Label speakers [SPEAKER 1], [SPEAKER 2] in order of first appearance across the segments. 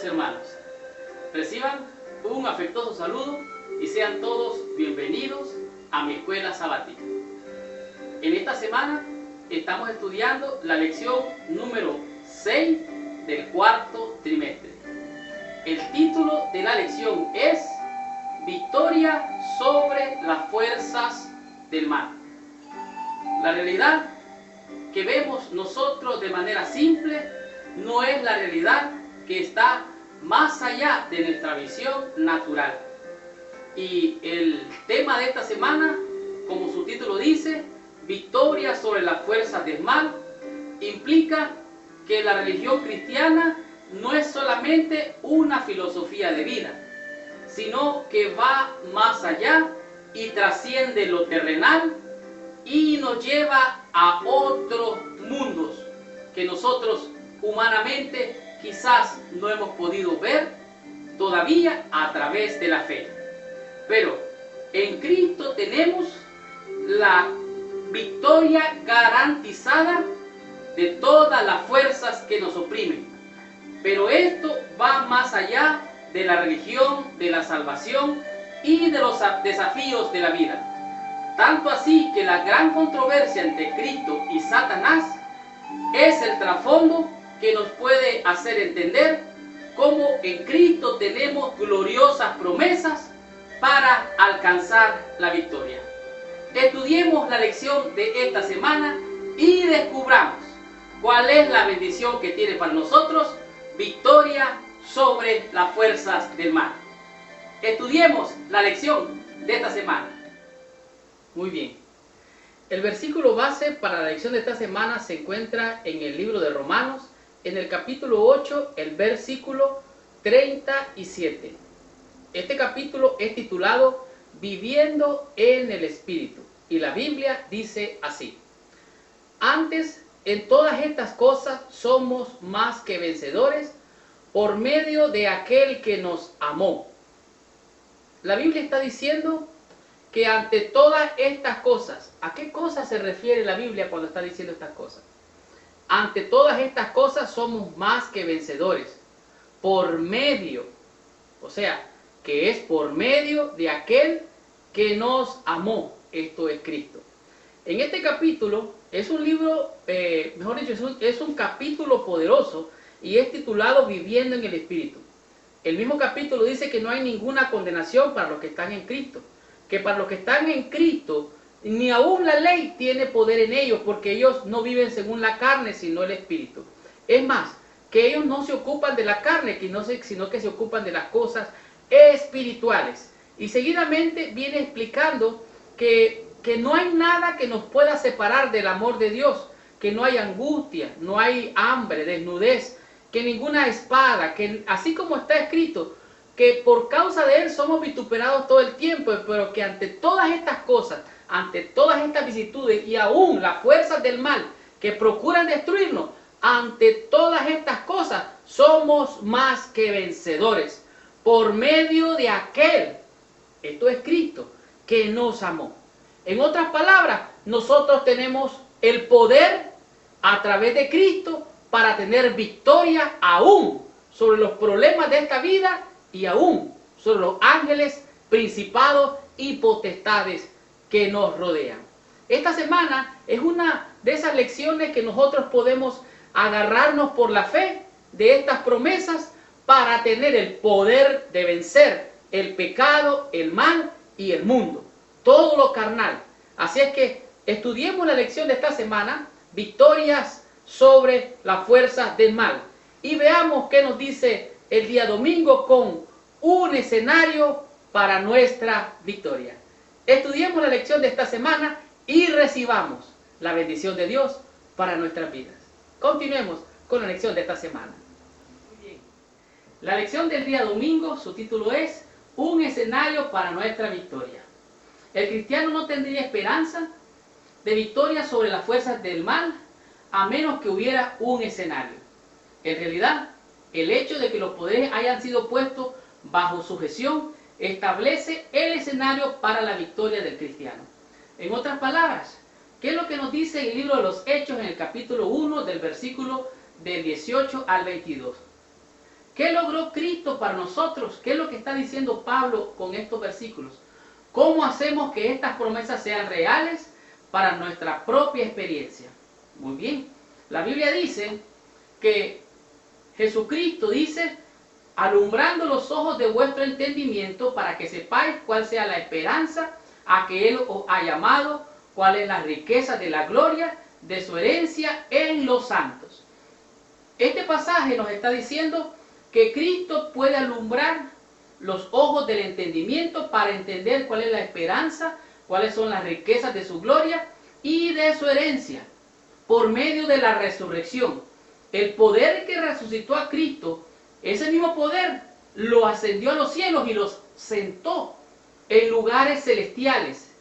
[SPEAKER 1] queridos hermanos. Reciban un afectuoso saludo y sean todos bienvenidos a mi escuela sabática. En esta semana estamos estudiando la lección número 6 del cuarto trimestre. El título de la lección es Victoria sobre las fuerzas del mal. La realidad que vemos nosotros de manera simple no es la realidad que está más allá de nuestra visión natural. Y el tema de esta semana, como su título dice, Victoria sobre las fuerzas del mal, implica que la religión cristiana no es solamente una filosofía de vida, sino que va más allá y trasciende lo terrenal y nos lleva a otros mundos que nosotros humanamente quizás no hemos podido ver todavía a través de la fe. Pero en Cristo tenemos la victoria garantizada de todas las fuerzas que nos oprimen. Pero esto va más allá de la religión, de la salvación y de los desafíos de la vida. Tanto así que la gran controversia entre Cristo y Satanás es el trasfondo que nos puede hacer entender cómo en Cristo tenemos gloriosas promesas para alcanzar la victoria. Estudiemos la lección de esta semana y descubramos cuál es la bendición que tiene para nosotros victoria sobre las fuerzas del mal. Estudiemos la lección de esta semana. Muy bien. El versículo base para la lección de esta semana se encuentra en el libro de Romanos, en el capítulo 8, el versículo 37. Este capítulo es titulado Viviendo en el Espíritu. Y la Biblia dice así: Antes, en todas estas cosas somos más que vencedores por medio de aquel que nos amó. La Biblia está diciendo que ante todas estas cosas, ¿a qué cosas se refiere la Biblia cuando está diciendo estas cosas? Ante todas estas cosas somos más que vencedores por medio, o sea, que es por medio de aquel que nos amó, esto es Cristo. En este capítulo es un libro, mejor dicho, es un capítulo poderoso y es titulado Viviendo en el Espíritu. El mismo capítulo dice que no hay ninguna condenación para los que están en Cristo, que para los que están en Cristo ni aún la ley tiene poder en ellos, porque ellos no viven según la carne, sino el Espíritu. Es más, que ellos no se ocupan de la carne, sino que se ocupan de las cosas espirituales. Y seguidamente viene explicando que no hay nada que nos pueda separar del amor de Dios, que no hay angustia, no hay hambre, desnudez, que ninguna espada, que así como está escrito, que por causa de Él somos vituperados todo el tiempo, pero que ante todas estas cosas, ante todas estas vicisitudes y aún las fuerzas del mal que procuran destruirnos, ante todas estas cosas somos más que vencedores por medio de aquel, esto es Cristo, que nos amó. En otras palabras, nosotros tenemos el poder a través de Cristo para tener victoria aún sobre los problemas de esta vida y aún sobre los ángeles, principados y potestades que nos rodean. Esta semana es una de esas lecciones que nosotros podemos agarrarnos por la fe de estas promesas para tener el poder de vencer el pecado, el mal y el mundo, todo lo carnal. Así es que estudiemos la lección de esta semana, victorias sobre las fuerzas del mal, y veamos qué nos dice el día domingo con un escenario para nuestra victoria. Estudiemos la lección de esta semana y recibamos la bendición de Dios para nuestras vidas. Continuemos con la lección de esta semana. Muy bien. La lección del día domingo, su título es Un escenario para nuestra victoria. El cristiano no tendría esperanza de victoria sobre las fuerzas del mal a menos que hubiera un escenario. En realidad, el hecho de que los poderes hayan sido puestos bajo sujeción establece el escenario para la victoria del cristiano. En otras palabras, ¿qué es lo que nos dice el libro de los Hechos en el capítulo 1 del versículo del 18 al 22? ¿Qué logró Cristo para nosotros? ¿Qué es lo que está diciendo Pablo con estos versículos? ¿Cómo hacemos que estas promesas sean reales para nuestra propia experiencia? Muy bien, la Biblia dice que Jesucristo dice, alumbrando los ojos de vuestro entendimiento para que sepáis cuál sea la esperanza a que Él os ha llamado, cuál es la riqueza de la gloria de su herencia en los santos. Este pasaje nos está diciendo que Cristo puede alumbrar los ojos del entendimiento para entender cuál es la esperanza, cuáles son las riquezas de su gloria y de su herencia, por medio de la resurrección. El poder que resucitó a Cristo, ese mismo poder lo ascendió a los cielos y los sentó en lugares celestiales.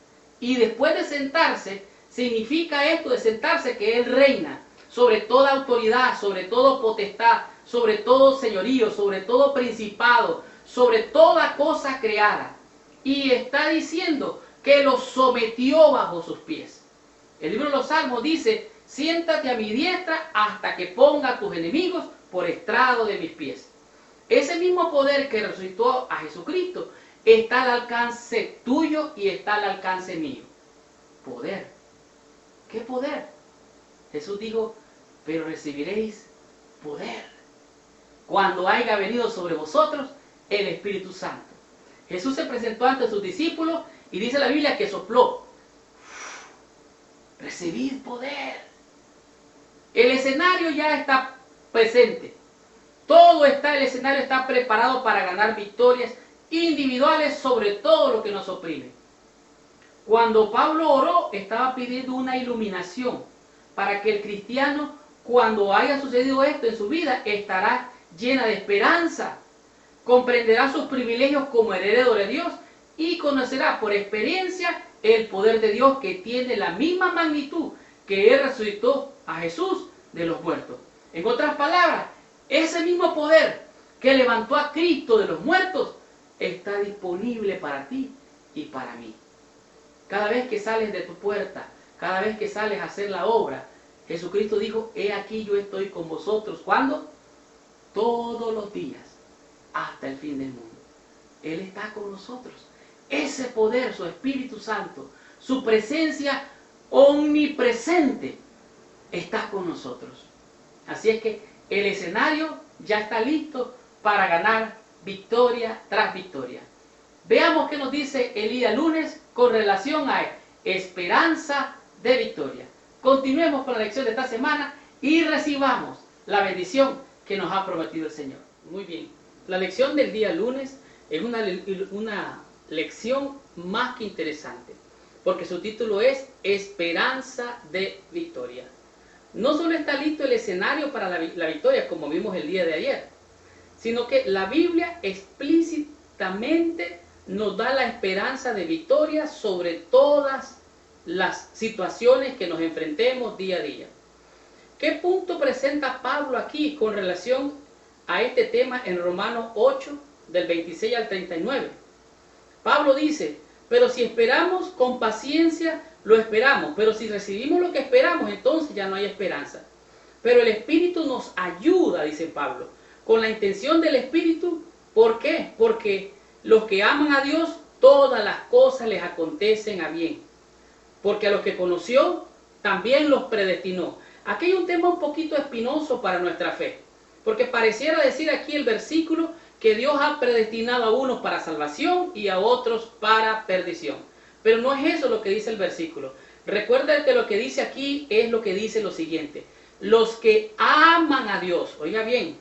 [SPEAKER 1] Y después de sentarse, significa esto de sentarse que Él reina sobre toda autoridad, sobre todo potestad, sobre todo señorío, sobre todo principado, sobre toda cosa creada. Y está diciendo que los sometió bajo sus pies. El libro de los Salmos dice, siéntate a mi diestra hasta que ponga a tus enemigos por estrado de mis pies. Ese mismo poder que resucitó a Jesucristo está al alcance tuyo y está al alcance mío. Poder. ¿Qué poder? Jesús dijo, pero recibiréis poder cuando haya venido sobre vosotros el Espíritu Santo. Jesús se presentó ante sus discípulos y dice la Biblia que sopló. Recibid poder. El escenario ya está presente. El escenario está preparado para ganar victorias individuales sobre todo lo que nos oprime. Cuando Pablo oró, estaba pidiendo una iluminación para que el cristiano, cuando haya sucedido esto en su vida, estará llena de esperanza, comprenderá sus privilegios como heredero de Dios y conocerá por experiencia el poder de Dios que tiene la misma magnitud que Él resucitó a Jesús de los muertos. En otras palabras, ese mismo poder que levantó a Cristo de los muertos está disponible para ti y para mí. Cada vez que sales de tu puerta, cada vez que sales a hacer la obra, Jesucristo dijo, he aquí yo estoy con vosotros. ¿Cuándo? Todos los días, hasta el fin del mundo. Él está con nosotros. Ese poder, su Espíritu Santo, su presencia omnipresente, está con nosotros. Así es que el escenario ya está listo para ganar victoria tras victoria. Veamos qué nos dice el día lunes con relación a esperanza de victoria. Continuemos con la lección de esta semana y recibamos la bendición que nos ha prometido el Señor. Muy bien, la lección del día lunes es una lección más que interesante, porque su título es Esperanza de Victoria. No solo está listo el escenario para la victoria, como vimos el día de ayer, sino que la Biblia explícitamente nos da la esperanza de victoria sobre todas las situaciones que nos enfrentemos día a día. ¿Qué punto presenta Pablo aquí con relación a este tema en Romanos 8, del 26 al 39? Pablo dice, pero si esperamos con paciencia, lo esperamos, pero si recibimos lo que esperamos, entonces ya no hay esperanza. Pero el Espíritu nos ayuda, dice Pablo, con la intención del Espíritu. ¿Por qué? Porque los que aman a Dios, todas las cosas les acontecen a bien. Porque a los que conoció, también los predestinó. Aquí hay un tema un poquito espinoso para nuestra fe, porque pareciera decir aquí el versículo que Dios ha predestinado a unos para salvación y a otros para perdición. Pero no es eso lo que dice el versículo. Recuerda que lo que dice aquí es lo que dice lo siguiente. Los que aman a Dios, oiga bien,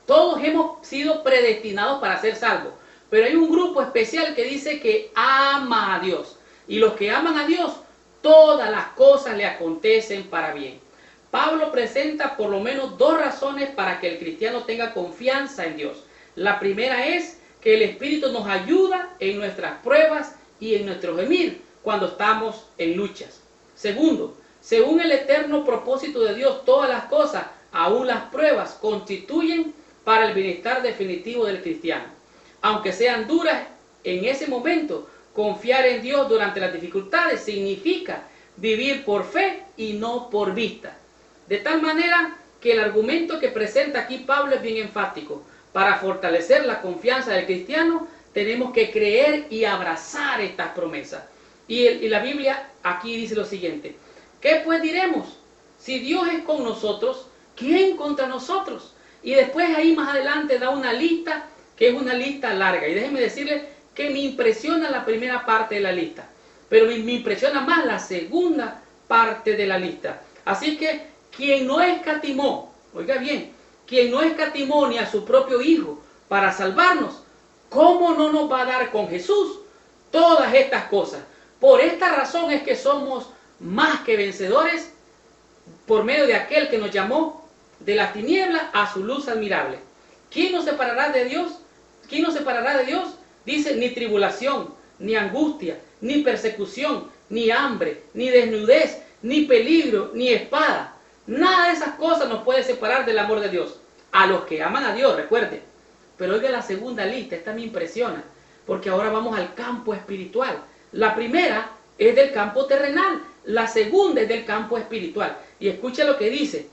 [SPEAKER 1] todos hemos sido predestinados para ser salvos, pero hay un grupo especial que dice que ama a Dios. Y los que aman a Dios, todas las cosas le acontecen para bien. Pablo presenta por lo menos dos razones para que el cristiano tenga confianza en Dios. La primera es que el Espíritu nos ayuda en nuestras pruebas y en nuestro gemir cuando estamos en luchas. Segundo, según el eterno propósito de Dios, todas las cosas, aún las pruebas, constituyen para el bienestar definitivo del cristiano. Aunque sean duras en ese momento, confiar en Dios durante las dificultades significa vivir por fe y no por vista. De tal manera que el argumento que presenta aquí Pablo es bien enfático. para fortalecer la confianza del cristiano, tenemos que creer y abrazar estas promesas. Y la Biblia aquí dice lo siguiente: ¿qué pues diremos? Si Dios es con nosotros, ¿quién contra nosotros? Y después ahí más adelante da una lista, que es una lista larga. Y déjenme decirles que me impresiona la primera parte de la lista, pero me impresiona más la segunda parte de la lista. Así que quien no escatimó, oiga bien, quien no escatimó ni a su propio Hijo para salvarnos, ¿cómo no nos va a dar con Jesús todas estas cosas? Por esta razón es que somos más que vencedores por medio de aquel que nos llamó de las tinieblas a su luz admirable. ¿Quién nos separará de Dios? ¿Quién nos separará de Dios? Dice: ni tribulación, ni angustia, ni persecución, ni hambre, ni desnudez, ni peligro, ni espada. Nada de esas cosas nos puede separar del amor de Dios. A los que aman a Dios, recuerde. Pero oiga la segunda lista, esta me impresiona, porque ahora vamos al campo espiritual. La primera es del campo terrenal, la segunda es del campo espiritual. Y escucha lo que dice: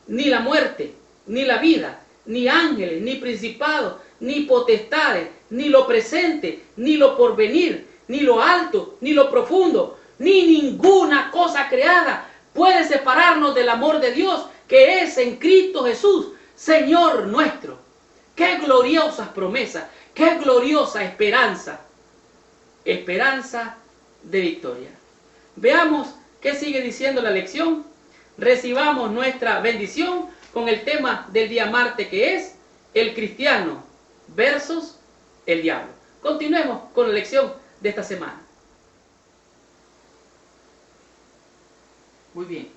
[SPEAKER 1] ni la muerte, ni la vida, ni ángeles, ni principados, ni potestades, ni lo presente, ni lo porvenir, ni lo alto, ni lo profundo, ni ninguna cosa creada puede separarnos del amor de Dios que es en Cristo Jesús, Señor nuestro. ¡Qué gloriosas promesas! ¡Qué gloriosa esperanza! Esperanza de victoria. Veamos qué sigue diciendo la lección. Recibamos nuestra bendición con el tema del día martes, que es el cristiano versus el diablo. Continuemos con la lección de esta semana. Muy bien,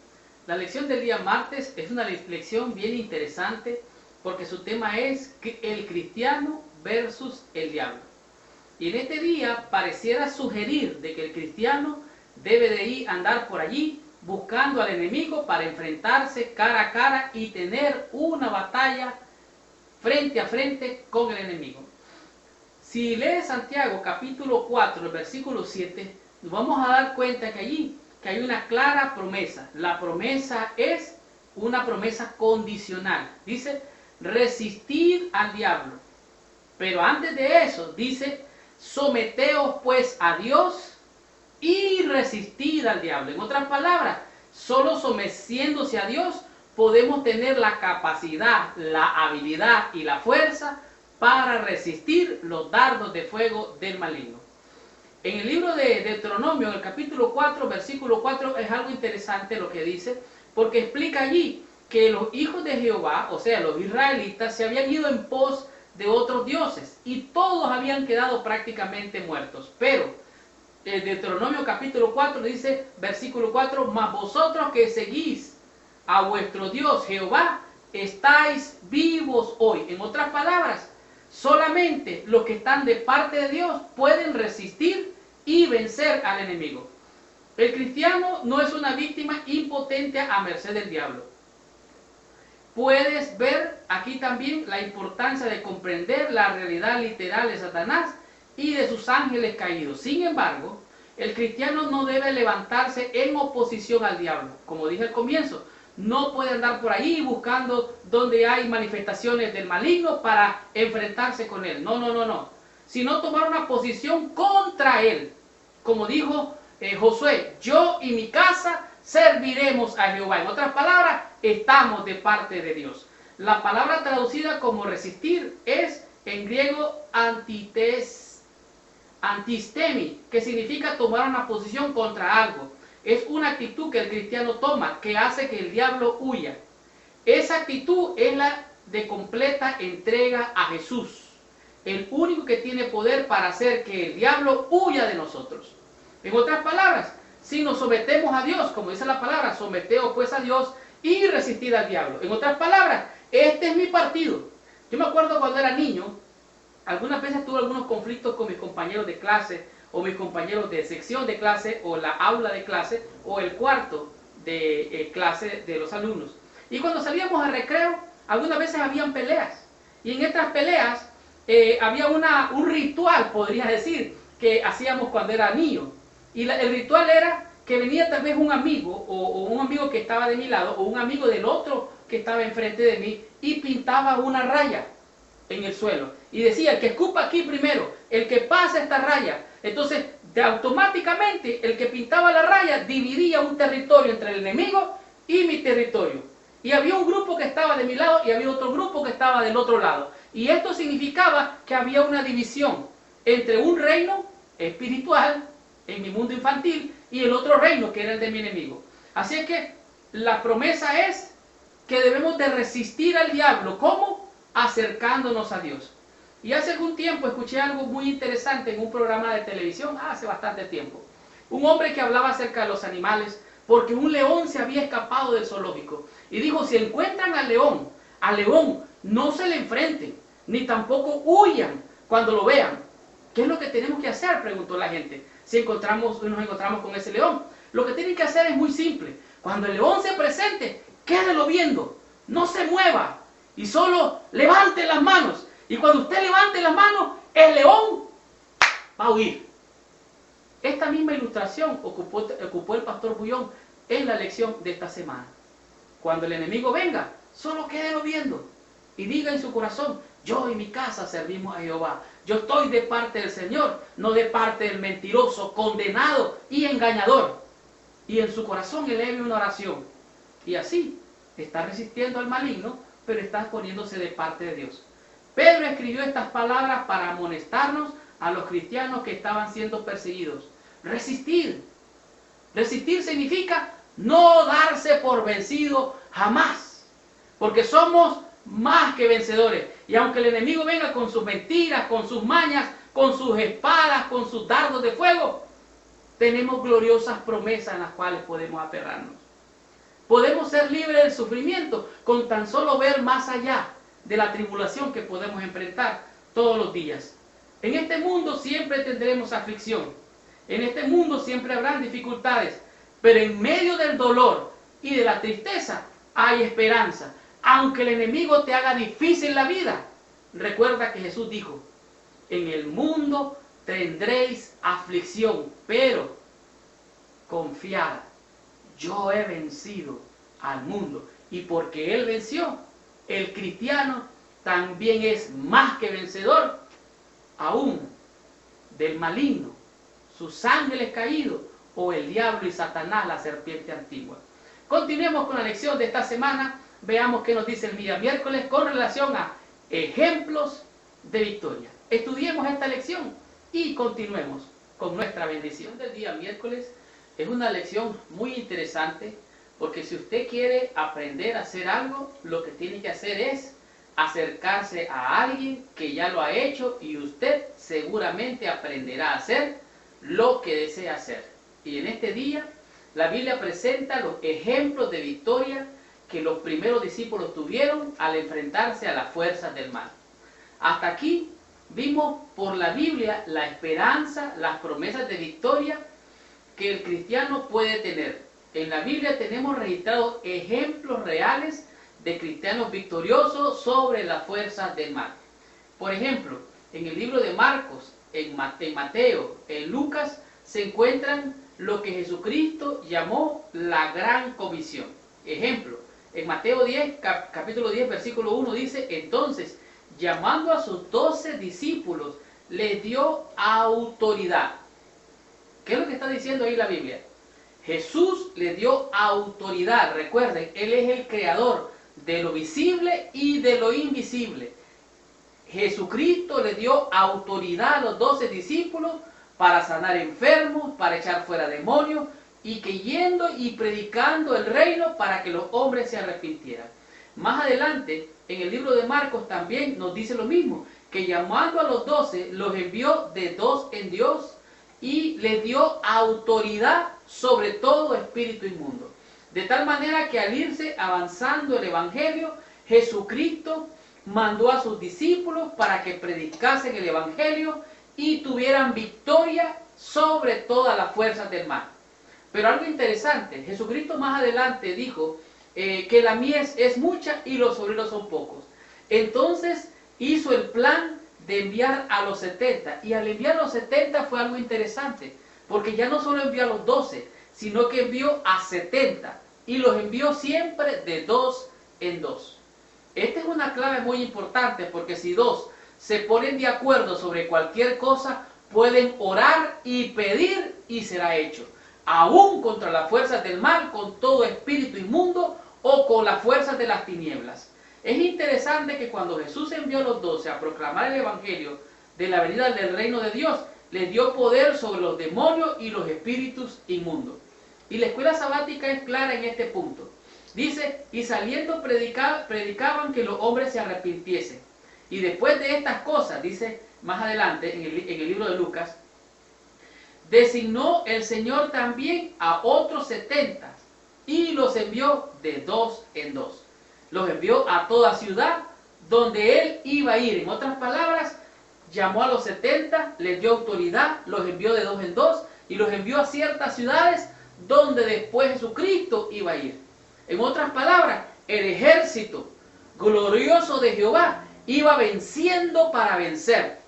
[SPEAKER 1] la lección del día martes es una lección bien interesante porque su tema es el cristiano versus el diablo. Y en este día pareciera sugerir de que el cristiano debe de ir a andar por allí buscando al enemigo para enfrentarse cara a cara y tener una batalla frente a frente con el enemigo. Si lees Santiago capítulo 4, el versículo 7, nos vamos a dar cuenta que allí que hay una clara promesa. La promesa es una promesa condicional. Dice: resistid al diablo. Pero antes de eso dice: someteos pues a Dios y resistid al diablo. En otras palabras, solo sometiéndose a Dios podemos tener la capacidad, la habilidad y la fuerza para resistir los dardos de fuego del maligno. En el libro de Deuteronomio, en el capítulo 4, versículo 4, es algo interesante lo que dice, porque explica allí que los hijos de Jehová, o sea, los israelitas, se habían ido en pos de otros dioses y todos habían quedado prácticamente muertos. Pero el Deuteronomio capítulo 4 dice, versículo 4, mas vosotros que seguís a vuestro Dios Jehová, estáis vivos hoy. En otras palabras, solamente los que están de parte de Dios pueden resistir y vencer al enemigo. El cristiano no es una víctima impotente a merced del diablo. Puedes ver aquí también la importancia de comprender la realidad literal de Satanás y de sus ángeles caídos. Sin embargo, el cristiano no debe levantarse en oposición al diablo. Como dije al comienzo, no puede andar por ahí buscando donde hay manifestaciones del maligno para enfrentarse con él. No. Sino tomar una posición contra él. Como dijo Josué, yo y mi casa serviremos a Jehová. En otras palabras, estamos de parte de Dios. La palabra traducida como resistir es en griego antistemi, que significa tomar una posición contra algo. Es una actitud que el cristiano toma, que hace que el diablo huya. Esa actitud es la de completa entrega a Jesús, el único que tiene poder para hacer que el diablo huya de nosotros. En otras palabras, si nos sometemos a Dios, como dice la palabra, someteos pues a Dios y resistid al diablo. En otras palabras, este es mi partido. Yo me acuerdo cuando era niño, algunas veces tuve algunos conflictos con mis compañeros de clase, o mis compañeros de sección de clase, o la aula de clase, o el cuarto de clase de los alumnos. Y cuando salíamos a recreo, algunas veces habían peleas. Y en estas peleas había un ritual, podría decir, que hacíamos cuando era niño. Y el ritual era que venía tal vez un amigo, o un amigo que estaba de mi lado, o un amigo del otro que estaba enfrente de mí, y pintaba una raya. en el suelo. Y decía, el que escupa aquí primero, el que pasa esta raya. Entonces, automáticamente, el que pintaba la raya dividía un territorio entre el enemigo y mi territorio. Y había un grupo que estaba de mi lado y había otro grupo que estaba del otro lado. Y esto significaba que había una división entre un reino espiritual, en mi mundo infantil, y el otro reino que era el de mi enemigo. Así es que la promesa es que debemos de resistir al diablo. ¿Cómo? Acercándonos a Dios. Y hace algún tiempo escuché algo muy interesante en un programa de televisión, hace bastante tiempo. Un hombre que hablaba acerca de los animales, porque un león se había escapado del zoológico. Y dijo, si encuentran al león no se le enfrenten, ni tampoco huyan cuando lo vean. ¿Qué es lo que tenemos que hacer?, preguntó la gente, si nos encontramos con ese león. Lo que tienen que hacer es muy simple. Cuando el león se presente, quédelo viendo, no se mueva, y solo levante las manos. Y cuando usted levante las manos, el león va a huir. Esta misma ilustración ocupó el pastor Bullón en la lección de esta semana. Cuando el enemigo venga, solo quédelo viendo. Y diga en su corazón, yo y mi casa servimos a Jehová. Yo estoy de parte del Señor, no de parte del mentiroso, condenado y engañador. Y en su corazón eleve una oración. Y así está resistiendo al maligno, pero está poniéndose de parte de Dios. Pedro escribió estas palabras para amonestarnos a los cristianos que estaban siendo perseguidos. Resistir. Resistir significa no darse por vencido jamás. Porque somos más que vencedores. Y aunque el enemigo venga con sus mentiras, con sus mañas, con sus espadas, con sus dardos de fuego, tenemos gloriosas promesas en las cuales podemos aferrarnos. Podemos ser libres del sufrimiento con tan solo ver más allá de la tribulación que podemos enfrentar todos los días. En este mundo siempre tendremos aflicción. En este mundo siempre habrán dificultades. Pero en medio del dolor y de la tristeza hay esperanza. Aunque el enemigo te haga difícil la vida, recuerda que Jesús dijo, en el mundo tendréis aflicción, pero confiad, yo he vencido al mundo. Y porque Él venció, el cristiano también es más que vencedor, aún del maligno, sus ángeles caídos, o el diablo y Satanás, la serpiente antigua. Continuemos con la lección de esta semana. Veamos qué nos dice el día miércoles con relación a ejemplos de victoria. Estudiemos esta lección y continuemos con nuestra bendición del día miércoles. Es una lección muy interesante porque si usted quiere aprender a hacer algo, lo que tiene que hacer es acercarse a alguien que ya lo ha hecho y usted seguramente aprenderá a hacer lo que desea hacer. Y en este día la Biblia presenta los ejemplos de victoria que los primeros discípulos tuvieron al enfrentarse a las fuerzas del mal. Hasta aquí vimos por la Biblia la esperanza, las promesas de victoria que el cristiano puede tener. En la Biblia tenemos registrados ejemplos reales de cristianos victoriosos sobre las fuerzas del mal. Por ejemplo, en el libro de Marcos, en Mateo, en Lucas, se encuentran lo que Jesucristo llamó la gran comisión. Ejemplo, en Mateo 10, capítulo 10, versículo 1 dice, entonces, llamando a sus 12 discípulos, les dio autoridad. ¿Qué es lo que está diciendo ahí la Biblia? Jesús le dio autoridad. Recuerden, Él es el creador de lo visible y de lo invisible. Jesucristo le dio autoridad a los 12 discípulos para sanar enfermos, para echar fuera demonios, y que yendo y predicando el reino para que los hombres se arrepintieran. Más adelante, en el libro de Marcos también nos dice lo mismo, que llamando a los 12, los envió de dos en Dios y les dio autoridad sobre todo espíritu inmundo. De tal manera que al irse avanzando el Evangelio, Jesucristo mandó a sus discípulos para que predicasen el Evangelio y tuvieran victoria sobre todas las fuerzas del mal. Pero algo interesante, Jesucristo más adelante dijo que la mies es mucha y los obreros son pocos. Entonces hizo el plan de enviar a los 70. Y al enviar a los 70 fue algo interesante, porque ya no solo envió a los 12, sino que envió a 70. Y los envió siempre de dos en dos. Esta es una clave muy importante, porque si dos se ponen de acuerdo sobre cualquier cosa, pueden orar y pedir y será hecho. Aún contra las fuerzas del mal, con todo espíritu inmundo o con las fuerzas de las tinieblas. Es interesante que cuando Jesús envió a los 12 a proclamar el evangelio de la venida del reino de Dios, les dio poder sobre los demonios y los espíritus inmundos. Y la escuela sabática es clara en este punto. Dice, y saliendo predicaban que los hombres se arrepintiesen. Y después de estas cosas, dice más adelante en el libro de Lucas, designó el Señor también a otros 70 y los envió de 2 en 2. Los envió a toda ciudad donde él iba a ir. En otras palabras, llamó a los 70, les dio autoridad, los envió de 2 en 2 y los envió a ciertas ciudades donde después Jesucristo iba a ir. En otras palabras, el ejército glorioso de Jehová iba venciendo para vencer.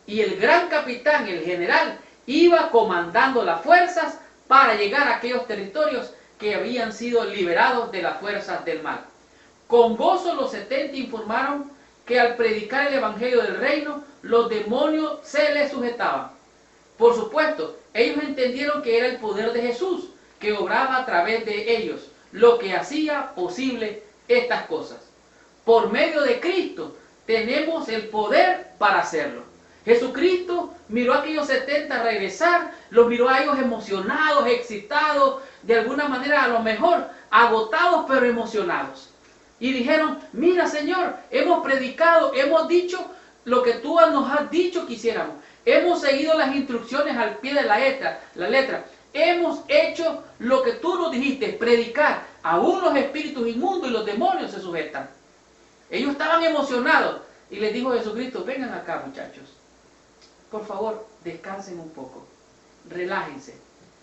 [SPEAKER 1] Y el gran capitán, el general, iba comandando las fuerzas para llegar a aquellos territorios que habían sido liberados de las fuerzas del mal. Con gozo los 70 informaron que al predicar el evangelio del reino, los demonios se les sujetaban. Por supuesto, ellos entendieron que era el poder de Jesús que obraba a través de ellos, lo que hacía posible estas cosas. Por medio de Cristo tenemos el poder para hacerlo. Jesucristo miró a aquellos 70 regresar, los miró a ellos emocionados, excitados, de alguna manera a lo mejor agotados pero emocionados. Y dijeron, mira Señor, hemos predicado, hemos dicho lo que tú nos has dicho que hiciéramos. Hemos seguido las instrucciones al pie de la letra. Hemos hecho lo que tú nos dijiste, predicar. Aún los espíritus inmundos y los demonios se sujetan. Ellos estaban emocionados. Y les dijo Jesucristo, vengan acá muchachos. Por favor, descansen un poco. Relájense.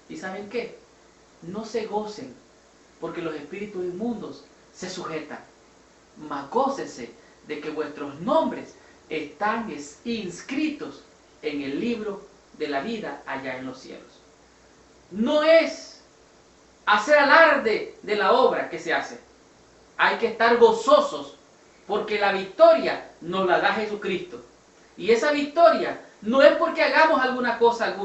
[SPEAKER 1] ¿Y saben qué? No se gocen, porque los espíritus inmundos se sujetan. Mas gócense de que vuestros nombres están inscritos en el libro de la vida allá en los cielos. No es hacer alarde de la obra que se hace. Hay que estar gozosos porque la victoria nos la da Jesucristo. Y esa victoria no es porque hagamos alguna cosa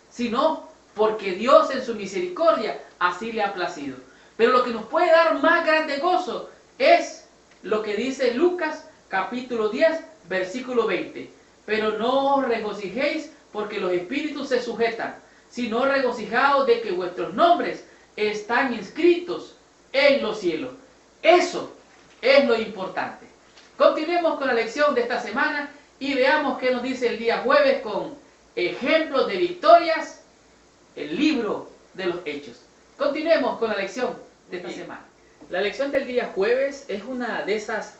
[SPEAKER 1] sino porque Dios en su misericordia así le ha placido. Pero lo que nos puede dar más grande gozo es lo que dice Lucas capítulo 10, versículo 20. Pero no os regocijéis porque los espíritus se sujetan, sino regocijaos de que vuestros nombres están inscritos en los cielos. Eso es lo importante. Continuemos con la lección de esta semana y veamos qué nos dice el día jueves con ejemplos de victorias, el libro de los Hechos. Continuemos con la lección de esta semana. La lección del día jueves es una de esas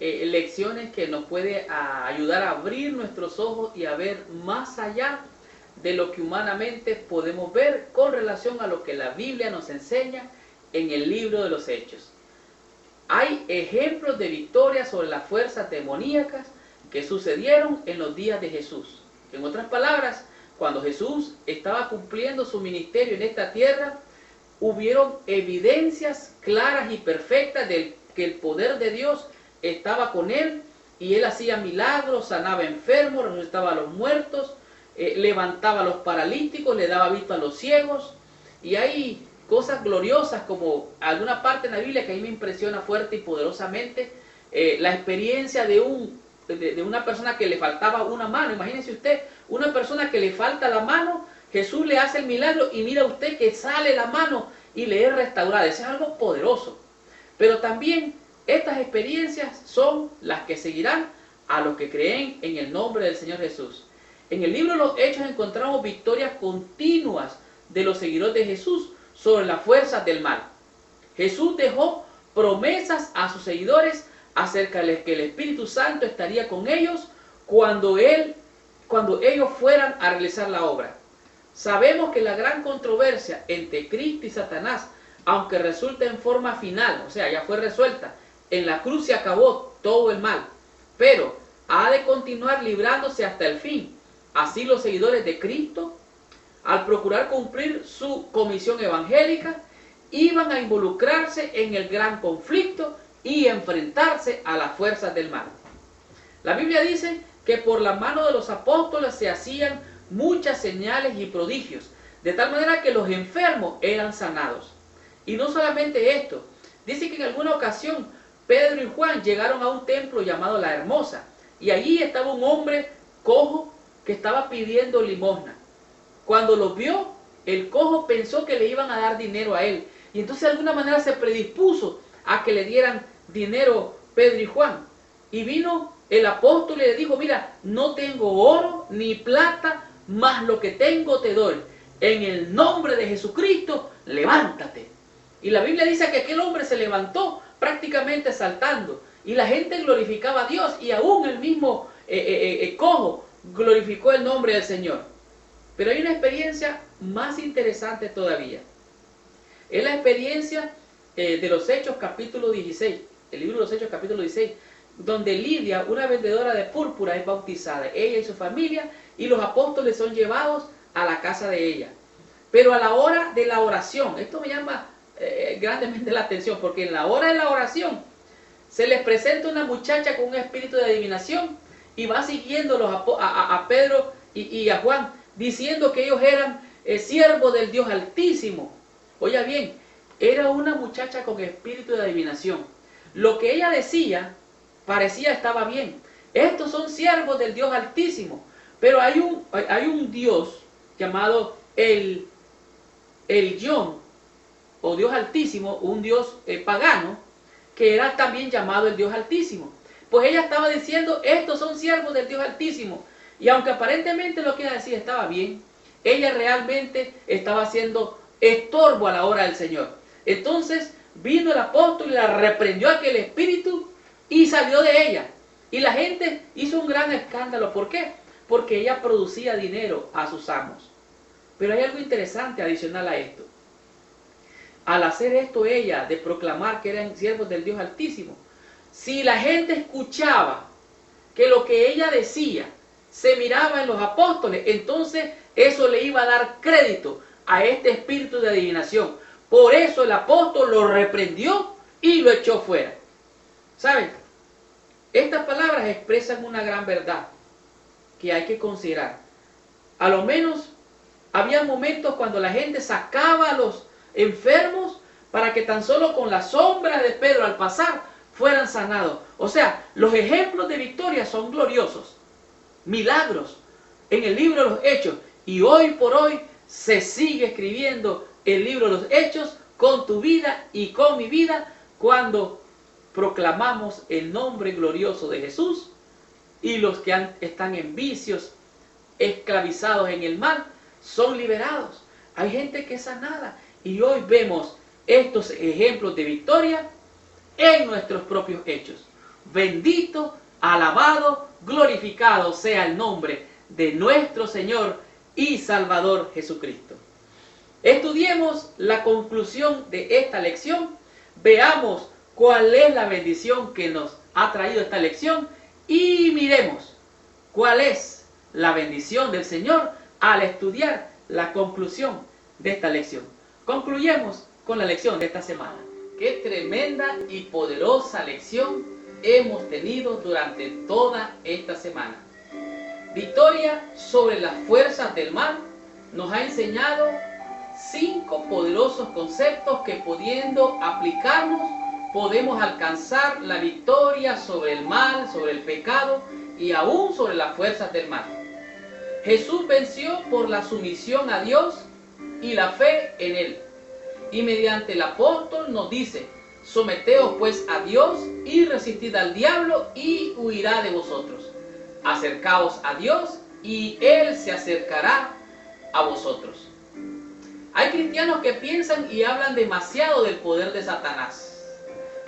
[SPEAKER 1] lecciones que nos puede ayudar a abrir nuestros ojos y a ver más allá de lo que humanamente podemos ver con relación a lo que la Biblia nos enseña en el libro de los Hechos. Hay ejemplos de victoria sobre las fuerzas demoníacas que sucedieron en los días de Jesús. En otras palabras, cuando Jesús estaba cumpliendo su ministerio en esta tierra, hubieron evidencias claras y perfectas de que el poder de Dios estaba con él y él hacía milagros, sanaba enfermos, resucitaba a los muertos, levantaba a los paralíticos, le daba vista a los ciegos. Y hay cosas gloriosas como alguna parte en la Biblia que a mí me impresiona fuerte y poderosamente, la experiencia de una persona que le faltaba una mano. Imagínense usted, una persona que le falta la mano, Jesús le hace el milagro y mira usted que sale la mano y le es restaurada. Eso es algo poderoso. Pero también estas experiencias son las que seguirán a los que creen en el nombre del Señor Jesús. En el libro de los Hechos encontramos victorias continuas de los seguidores de Jesús sobre las fuerzas del mal. Jesús dejó promesas a sus seguidores acerca de que el Espíritu Santo estaría con ellos cuando ellos fueran a realizar la obra. Sabemos que la gran controversia entre Cristo y Satanás, aunque resulta en forma final, o sea, ya fue resuelta, en la cruz se acabó todo el mal, pero ha de continuar librándose hasta el fin. Así los seguidores de Cristo, al procurar cumplir su comisión evangélica, iban a involucrarse en el gran conflicto y enfrentarse a las fuerzas del mal. La Biblia dice que por la mano de los apóstoles se hacían muchas señales y prodigios, de tal manera que los enfermos eran sanados. Y no solamente esto, dice que en alguna ocasión Pedro y Juan llegaron a un templo llamado La Hermosa, y allí estaba un hombre cojo que estaba pidiendo limosna. Cuando lo vio, el cojo pensó que le iban a dar dinero a él, y entonces de alguna manera se predispuso a que le dieran dinero Pedro y Juan. Y vino el apóstol y le dijo: mira, no tengo oro ni plata, mas lo que tengo te doy. En el nombre de Jesucristo, levántate. Y la Biblia dice que aquel hombre se levantó prácticamente saltando, y la gente glorificaba a Dios, y aún el mismo cojo glorificó el nombre del Señor. Pero hay una experiencia más interesante todavía. Es la experiencia de los Hechos capítulo 16, el libro de los Hechos capítulo 16, donde Lidia, una vendedora de púrpura, es bautizada, ella y su familia, y los apóstoles son llevados a la casa de ella. Pero a la hora de la oración, esto me llama grandemente la atención, porque en la hora de la oración se les presenta una muchacha con un espíritu de adivinación y va siguiendo a Pedro y a Juan, diciendo que ellos eran siervos del Dios Altísimo. Oiga bien, era una muchacha con espíritu de adivinación. Lo que ella decía parecía estaba bien. Estos son siervos del Dios Altísimo. Pero hay un Dios llamado el Yón, o Dios Altísimo, un Dios pagano, que era también llamado el Dios Altísimo. Pues ella estaba diciendo: estos son siervos del Dios Altísimo. Y aunque aparentemente lo que ella decía estaba bien, ella realmente estaba haciendo estorbo a la hora del Señor. Entonces vino el apóstol y la reprendió aquel espíritu y salió de ella. Y la gente hizo un gran escándalo. ¿Por qué? Porque ella producía dinero a sus amos. Pero hay algo interesante adicional a esto. Al hacer esto ella, de proclamar que eran siervos del Dios Altísimo, si la gente escuchaba que lo que ella decía se miraba en los apóstoles, entonces eso le iba a dar crédito a este espíritu de adivinación. Por eso el apóstol lo reprendió y lo echó fuera. ¿Saben? Estas palabras expresan una gran verdad que hay que considerar. A lo menos había momentos cuando la gente sacaba a los enfermos para que tan solo con la sombra de Pedro al pasar fueran sanados. O sea, los ejemplos de victoria son gloriosos. Milagros en el libro de los Hechos. Y hoy por hoy se sigue escribiendo el libro de los Hechos con tu vida y con mi vida, cuando proclamamos el nombre glorioso de Jesús, y los que están en vicios, esclavizados en el mal, son liberados. Hay gente que es sanada, y hoy vemos estos ejemplos de victoria en nuestros propios hechos. Bendito, alabado, glorificado sea el nombre de nuestro Señor y Salvador Jesucristo. Estudiemos la conclusión de esta lección, veamos cuál es la bendición que nos ha traído esta lección y miremos cuál es la bendición del Señor al estudiar la conclusión de esta lección. Concluyemos con la lección de esta semana. Qué tremenda y poderosa lección hemos tenido durante toda esta semana. Victoria sobre las fuerzas del mal nos ha enseñado 5 poderosos conceptos que, pudiendo aplicarnos, podemos alcanzar la victoria sobre el mal, sobre el pecado y aún sobre las fuerzas del mal. Jesús venció por la sumisión a Dios y la fe en Él. Y mediante el apóstol nos dice: someteos pues a Dios y resistid al diablo y huirá de vosotros. Acercaos a Dios y Él se acercará a vosotros. Hay cristianos que piensan y hablan demasiado del poder de Satanás.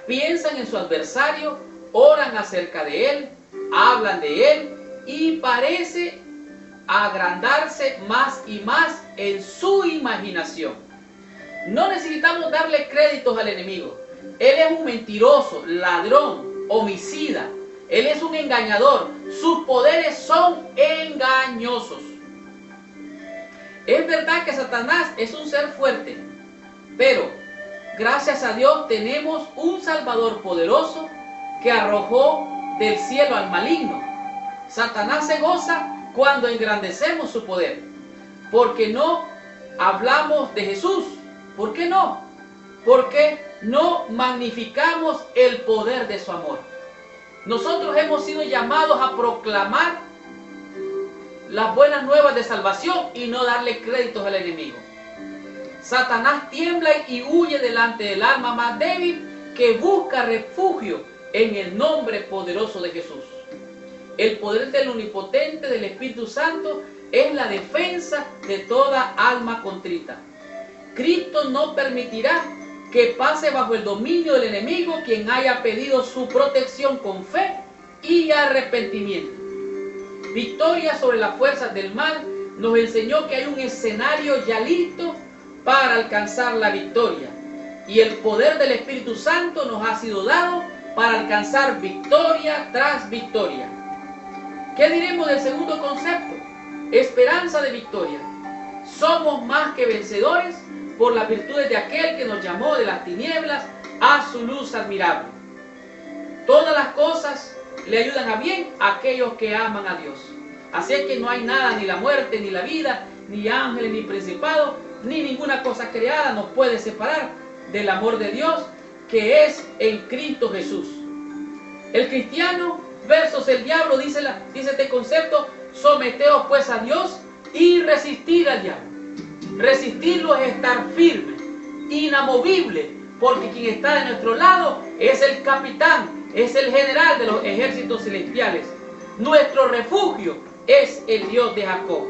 [SPEAKER 1] Piensan en su adversario, oran acerca de él, hablan de él y parece agrandarse más y más en su imaginación. No necesitamos darle créditos al enemigo. Él es un mentiroso, ladrón, homicida. Él es un engañador. Sus poderes son engañosos. Es verdad que Satanás es un ser fuerte, pero gracias a Dios, tenemos un Salvador poderoso que arrojó del cielo al maligno. Satanás se goza cuando engrandecemos su poder, porque no hablamos de Jesús. ¿Por qué no? Porque no magnificamos el poder de su amor. Nosotros hemos sido llamados a proclamar las buenas nuevas de salvación y no darle créditos al enemigo. Satanás tiembla y huye delante del alma más débil que busca refugio en el nombre poderoso de Jesús. El poder del omnipotente del Espíritu Santo es la defensa de toda alma contrita. Cristo no permitirá que pase bajo el dominio del enemigo quien haya pedido su protección con fe y arrepentimiento. Victoria sobre las fuerzas del mal nos enseñó que hay un escenario ya listo para alcanzar la victoria, y el poder del Espíritu Santo nos ha sido dado para alcanzar victoria tras victoria. ¿Qué diremos del segundo concepto? Esperanza de victoria. Somos más que vencedores por las virtudes de aquel que nos llamó de las tinieblas a su luz admirable. Todas las cosas le ayudan a bien a aquellos que aman a Dios. Así es que no hay nada, ni la muerte, ni la vida, ni ángeles, ni principados, ni ninguna cosa creada nos puede separar del amor de Dios que es en Cristo Jesús. El cristiano versus el diablo, dice este concepto: someteos pues a Dios y resistir al diablo. Resistirlo es estar firme, inamovible, porque quien está de nuestro lado es el capitán, es el general de los ejércitos celestiales. Nuestro refugio es el Dios de Jacob.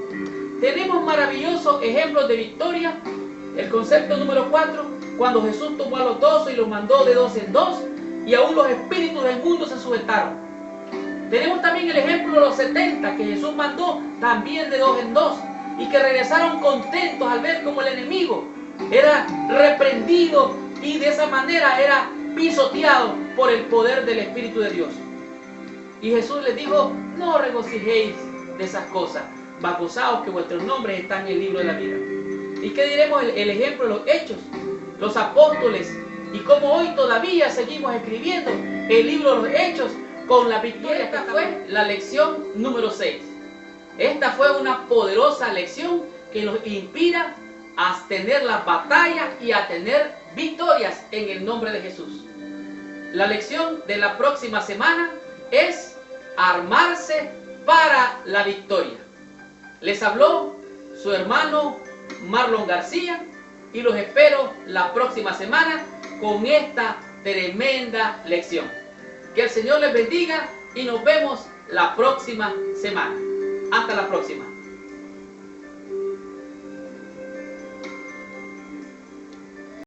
[SPEAKER 1] Tenemos maravillosos ejemplos de victoria. El concepto número 4, cuando Jesús tomó a los 12 y los mandó de 2 en 2, y aún los espíritus del mundo se sujetaron. Tenemos también el ejemplo de los 70 que Jesús mandó también de 2 en 2, y que regresaron contentos al ver cómo el enemigo era reprendido y de esa manera era pisoteado por el poder del Espíritu de Dios. Y Jesús les dijo: no regocijéis de esas cosas, mas gozaos que vuestros nombres están en el libro de la vida. ¿Y qué diremos el ejemplo de los hechos? Los apóstoles, y cómo hoy todavía seguimos escribiendo el libro de los hechos con la victoria. Esta fue la lección número 6. Esta fue una poderosa lección que nos inspira a tener las batallas y a tener victorias en el nombre de Jesús. La lección de la próxima semana es armarse para la victoria. Les habló su hermano Marlon García y los espero la próxima semana con esta tremenda lección. Que el Señor les bendiga y nos vemos la próxima semana. Hasta la próxima.